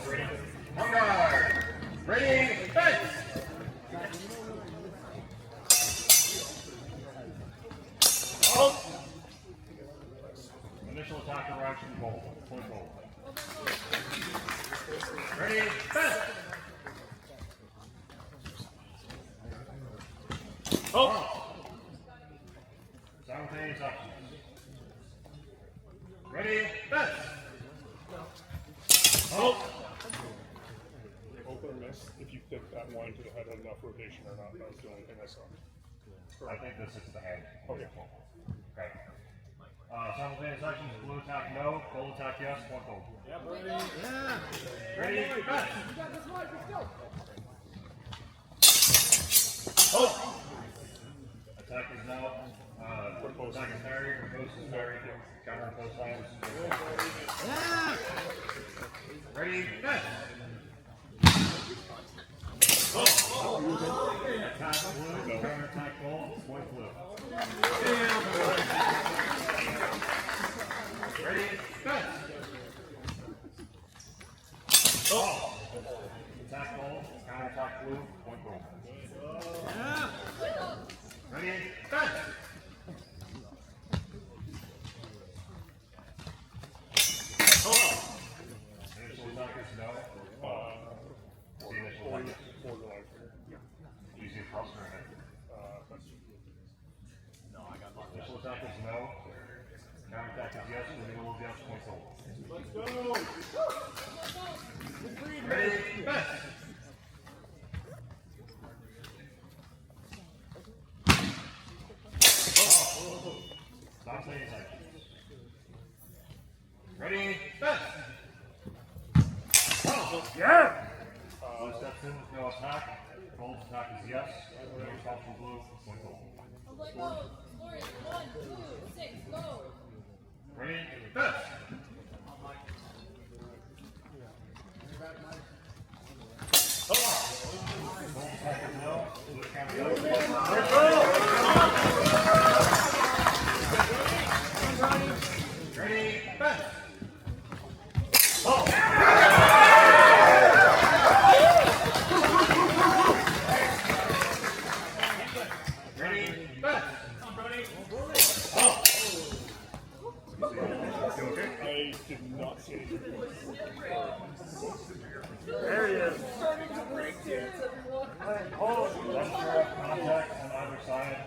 On guard. Ready, fence. Oh. Initial attacker action goal. Point goal. Ready, fence. Oh. Simultaneous action. Ready, fence. Oh. Open or miss, if you think that line to the head had enough rotation or not. That was the only thing I saw. I think this is the head. Okay. Okay. Simultaneous actions, blue attack no, gold attack yes, one gold. Yeah, buddy. Yeah. Ready, fence. You got this one, let's go. Oh! Attack is now, attack is parried, propose is parried, counter propose lands. Yeah. Ready, fence. Oh! Attack blue, counter attack gold, point blue. Ready, fence. Oh! Attack gold, counter attack blue, point gold. Yeah. Ready, fence. Oh! Initial attack is no. The initial attack is Borderline figure. do you see a cross or a head? Initial attack is no. Counter attack is yes, renewal of yes, point gold. Let's go. Ready, fence. Stop saying action. Ready, fence. Oh, yeah! Blue steps in with no attack. Gold attack is yes. No response from blue, point gold. Go, Glory, 1, 2, 6, go. Ready, fence. Gold attack is no. Blue counter ready, fence. Oh! Ready, fence. Oh! You okay? I did not see anything. There he is. Left stirrup, contact on either side.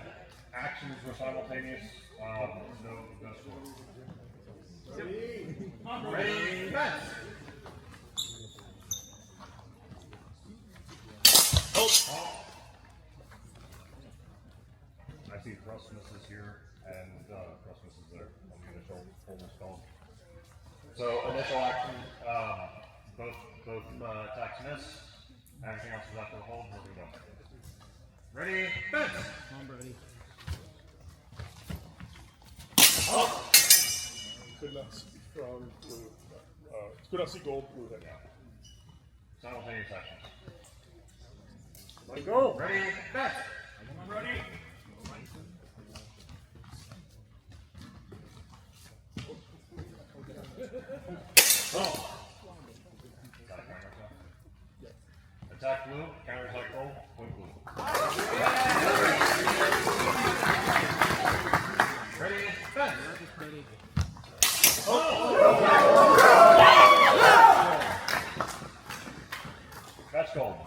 Actions were simultaneous. No score. Ready, fence. Oh. I see cross misses here and cross misses there on the initial formal spell. So initial action, both attacks miss. Everything else is after the hold. We'll do that. Ready, fence. Come on, Brody. Oh. Could not see from blue. Could not see gold, blue head now. Simultaneous actions. Let go. Ready, fence. Ready? Oh. Attack blue, counter attack gold, point blue. Ready, fence. Ready. That's gold.